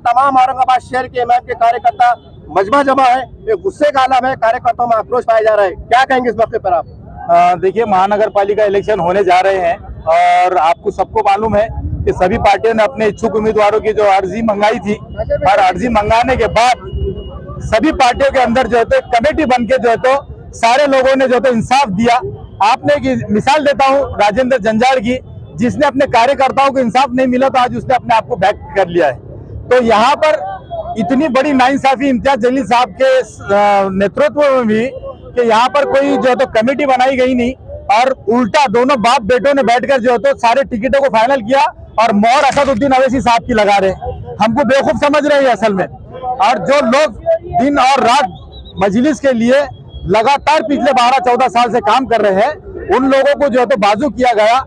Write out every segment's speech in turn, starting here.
तमाम औरंगाबाद शहर के एमआईएम के कार्यकर्ता मजमा जमा है, एक गुस्से का आलम है, कार्यकर्ताओं में आक्रोश पाया जा रहा है, क्या कहेंगे इस मौके पर आप? देखिए, महानगर पालिका इलेक्शन होने जा रहे हैं और आपको सबको मालूम है कि सभी पार्टियों ने अपने इच्छुक उम्मीदवारों की जो अर्जी मंगाई थी और अर्जी मंगाने के बाद सभी पार्टियों के अंदर जो है तो कमेटी बन के जो है तो सारे लोगों ने जो है तो इंसाफ दिया। आपने एक मिसाल देता हूं राजेंद्र जंजाड़ की, जिसने अपने कार्यकर्ताओं को इंसाफ नहीं मिला तो आज उसने अपने आप को बैक कर लिया है। तो यहाँ पर इतनी बड़ी नाइंसाफी इम्तियाज जलील साहब के नेतृत्व में भी कि यहाँ पर कोई जो है तो कमेटी बनाई गई नहीं और उल्टा दोनों बाप बेटों ने बैठकर जो है तो सारे टिकटों को फाइनल किया और मोहर असदुद्दीन अवैसी साहब की लगा रहे। हमको बेवकूफ समझ रहे हैं असल में। और जो लोग दिन और रात मजलिस के लिए लगातार पिछले 12-14 साल से काम कर रहे हैं, उन लोगों को जो है तो बाजू किया गया,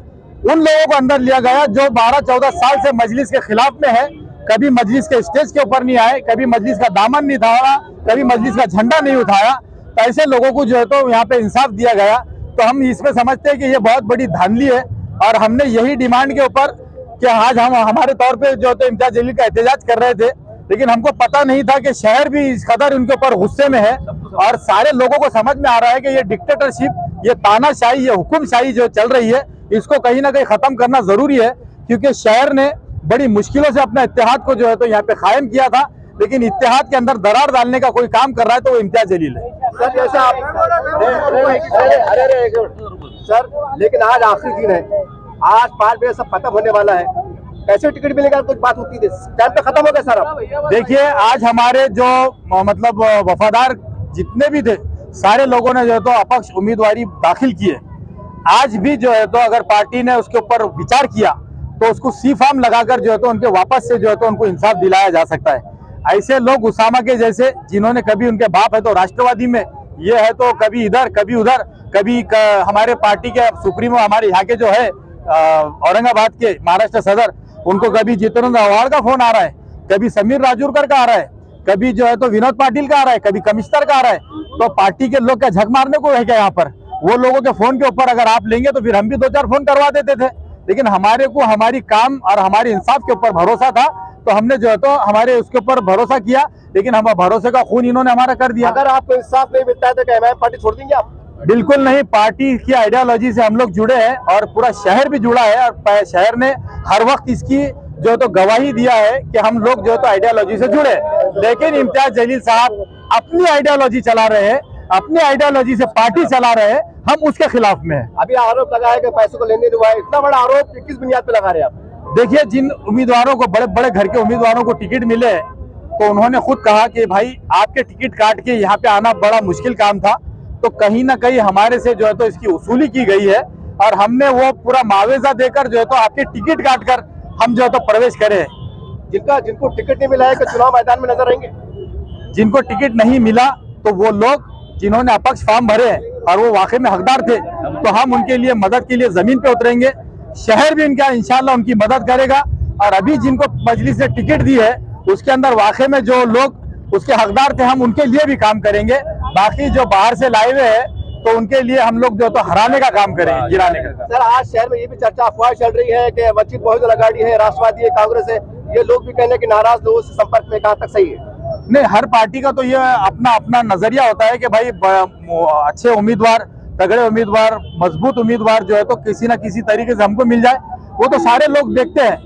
उन लोगों को अंदर लिया गया जो 12-14 साल से मजलिस के खिलाफ में है। कभी मजलिस के स्टेज के ऊपर नहीं आए, कभी मजलिस का दामन नहीं उठाया, कभी मजलिस का झंडा नहीं उठाया। तो ऐसे लोगों को जो है तो यहाँ पे इंसाफ दिया गया। तो हम इसमें समझते हैं कि ये बहुत बड़ी धांधली है और हमने यही डिमांड के ऊपर कि आज हम हमारे तौर पे जो तो इम्तियाज जलील का एहतजाज कर रहे थे, लेकिन हमको पता नहीं था कि शहर भी इस कदर उनके ऊपर गुस्से में है और सारे लोगों को समझ में आ रहा है कि ये डिक्टेटरशिप, ये तानाशाही, ये हुक्मशाही जो चल रही है, इसको कहीं ना कहीं खत्म करना जरूरी है। क्योंकि शहर ने बड़ी मुश्किलों से अपना इत्तेहाद को जो है तो यहाँ पे कायम किया था, लेकिन इत्तेहाद के अंदर दरार डालने का कोई काम कर रहा है तो वो इम्तियाज जलील है। सर जैसा आप सर, लेकिन आज आखिरी दिन है, आज 5 बजे सब खत्म होने वाला है, कैसे टिकट मिलेगा? कुछ बात होती है, टाइम पे खत्म हो गया सर। अब देखिए, आज हमारे जो मतलब वफादार जितने भी थे सारे लोगों ने जो है तो अपक्ष उम्मीदवारी दाखिल की है। आज भी जो है तो अगर पार्टी ने उसके ऊपर विचार किया तो उसको सी फॉर्म लगाकर जो है तो उनके वापस से जो है तो उनको इंसाफ दिलाया जा सकता है। ऐसे लोग उसामा के जैसे, जिन्होंने कभी उनके बाप है तो राष्ट्रवादी में, ये है तो कभी इधर कभी उधर, कभी हमारे पार्टी के सुप्रीमो हमारे यहाँ के जो है औरंगाबाद के महाराष्ट्र सदर, उनको कभी जितेंद्र आव्हाड का फोन आ रहा है, कभी समीर राजूरकर का आ रहा है, कभी जो है तो विनोद पाटिल का आ रहा है, कभी कमिश्नर का आ रहा है। तो पार्टी के लोग क्या झक मारने को है क्या यहाँ पर? वो लोगों के फोन के ऊपर अगर आप लेंगे तो फिर हम भी 2-4 फोन करवा देते थे, लेकिन हमारे को हमारी काम और हमारे इंसाफ के ऊपर भरोसा था तो हमने जो है तो हमारे उसके ऊपर भरोसा किया, लेकिन हम भरोसे का खून इन्होंने हमारा कर दिया। अगर आपको इंसाफ नहीं मिलता है तो क्या एमआईएम पार्टी छोड़ देंगे आप? बिल्कुल नहीं, पार्टी की आइडियोलॉजी से हम लोग जुड़े हैं और पूरा शहर भी जुड़ा है और शहर ने हर वक्त इसकी जो तो गवाही दिया है कि हम लोग जो तो आइडियोलॉजी से जुड़े। लेकिन इम्तियाज जलील साहब अपनी आइडियोलॉजी चला रहे हैं, अपनी आइडियोलॉजी से पार्टी चला रहे हैं, हम उसके खिलाफ में हैं। अभी आरोप लगा है कि पैसों को लेने हुआ है, इतना बड़ा आरोप किस बुनियाद पे लगा रहे हैं आप? देखिए, जिन उम्मीदवारों को, बड़े बड़े घर के उम्मीदवारों को टिकट मिले तो उन्होंने खुद कहा कि भाई आपके टिकट काट के यहाँ पे आना बड़ा मुश्किल काम था, तो कहीं ना कहीं हमारे से जो है तो इसकी वसूली की गई है और हमने वो पूरा मुआवजा देकर जो है तो आपके टिकट काट कर हम जो है तो प्रवेश करे। जिनको टिकट नहीं मिला है कि चुनाव मैदान में नजर आएंगे? जिनको टिकट नहीं मिला तो वो लोग जिन्होंने अपक्ष फॉर्म भरे हैं और वो वाकई में हकदार थे, तो हम उनके लिए मदद के लिए जमीन पे उतरेंगे। शहर भी इनका इंशाल्लाह उनकी मदद करेगा और अभी जिनको मजलिस ने टिकट दी है उसके अंदर वाकई में जो लोग उसके हकदार थे हम उनके लिए भी काम करेंगे। बाकी जो बाहर से लाए हुए हैं तो उनके लिए हम लोग जो तो हराने का काम करेंगे, गिराने का। सर, आज शहर में ये भी चर्चा अफवाह चल रही है कि वंचित बहुजन आघाड़ी है, राष्ट्रवादी है, कांग्रेस है, ये लोग भी कहने कि नाराज लोगों से संपर्क में, कहाँ तक सही है? नहीं, हर पार्टी का तो ये अपना अपना नजरिया होता है कि भाई अच्छे उम्मीदवार, तगड़े उम्मीदवार, मजबूत उम्मीदवार जो है तो किसी ना किसी तरीके से हमको मिल जाए, वो तो सारे लोग देखते हैं।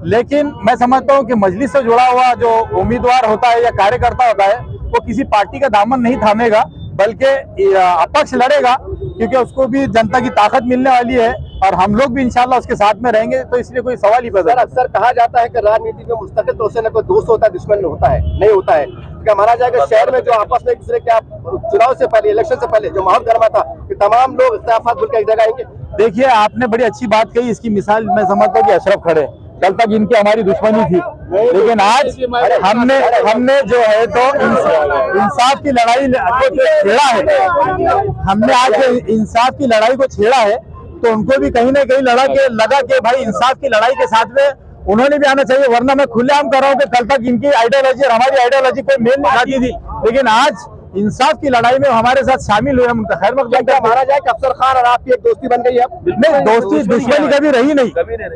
लेकिन मैं समझता हूँ कि मजलिस से जुड़ा हुआ जो उम्मीदवार होता है या कार्यकर्ता होता है वो किसी पार्टी का दामन नहीं थामेगा, बल्कि अपक्ष लड़ेगा, क्योंकि उसको भी जनता की ताकत मिलने वाली है और हम लोग भी इंशाल्लाह उसके साथ में रहेंगे। तो इसलिए कोई सवाल ही पैदा। अक्सर कहा जाता है कि राजनीति में मुस्तकिल तौर से न कोई दोस्त होता है, दुश्मन होता है, नहीं होता है। क्या माना जाएगा शहर में जो आपस में एक दूसरे के चुनाव से पहले, इलेक्शन से पहले जो माहौल गर्मा था कि तमाम लोग इस्तीफा बोल के एक जगह आएंगे? देखिए, आपने बड़ी अच्छी बात कही, इसकी मिसाल मैं समझता हूँ कि अशरफ खड़े, कल तक इनकी हमारी दुश्मनी थी, लेकिन आज हमने जो है तो इंसाफ की लड़ाई को छेड़ा है, हमने आज इंसाफ की लड़ाई को छेड़ा है, तो उनको भी कहीं ना कहीं लगा कि भाई इंसाफ की लड़ाई के साथ में उन्होंने भी आना चाहिए। वरना मैं खुलेआम कर रहा हूँ कि कल तक इनकी आइडियोलॉजी और हमारी आइडियोलॉजी कोई मेल नहीं खाती थी, लेकिन आज इंसाफ की लड़ाई में हमारे साथ शामिल हुए। हम खैर मकदम क्या माना जाए कि अफसर खान और आपकी एक दोस्ती बन गई है? नहीं, दोस्ती दुश्मनी कभी रही नहीं।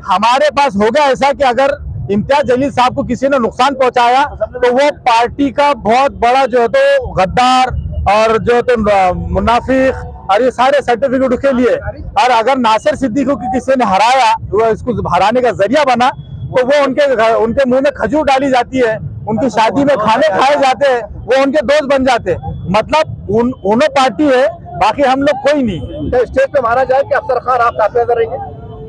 हमारे पास हो गया ऐसा कि अगर इम्तियाज जलील साहब को किसी ने नुकसान पहुंचाया तो वो पार्टी का बहुत बड़ा जो है तो गद्दार और जो है तो मुनाफिक और ये सारे सर्टिफिकेट उसके लिए। और अगर नासिर सिद्दीकी को किसी ने हराया, वो इसको हराने का जरिया बना, तो वो उनके मुंह में खजूर डाली जाती है, उनकी शादी में खाने खाए जाते हैं, वो उनके दोस्त बन जाते हैं। मतलब उन्होंने पार्टी है, बाकी हम लोग कोई नहीं। तो स्टेज पे माना जाए कि अफसर खान आप साथ नजर रहेंगे?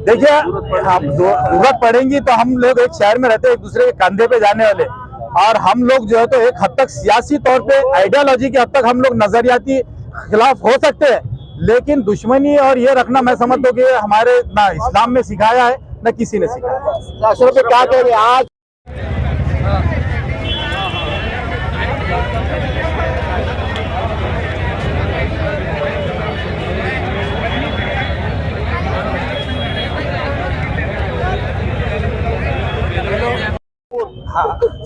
देखिए, हम जरूरत पड़ेंगी तो हम लोग एक शहर में रहते हैं, एक दूसरे के कंधे पे जाने वाले, और हम लोग जो है तो एक हद तक सियासी तौर पे आइडियोलॉजी के हद तक हम लोग नजरियाती खिलाफ हो सकते हैं, लेकिन दुश्मनी और ये रखना मैं समझता हूँ कि हमारे ना इस्लाम में सिखाया है न किसी ने सिखाया। अशरफ पे क्या कह रहे हैं आज?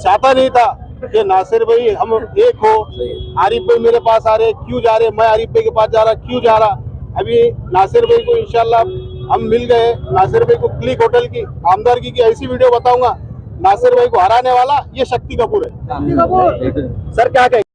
चाहता नहीं था कि नासिर भाई हम एक हो। आरिफ भाई मेरे पास आ रहे, क्यों जा रहे? मैं आरिफ भाई के पास जा रहा, क्यों जा रहा? अभी नासिर भाई को इंशाल्लाह हम मिल गए। नासिर भाई को क्लिक होटल की आमदरगी की ऐसी वीडियो बताऊंगा, नासिर भाई को हराने वाला ये शक्ति कपूर है। सर क्या कहेंगे?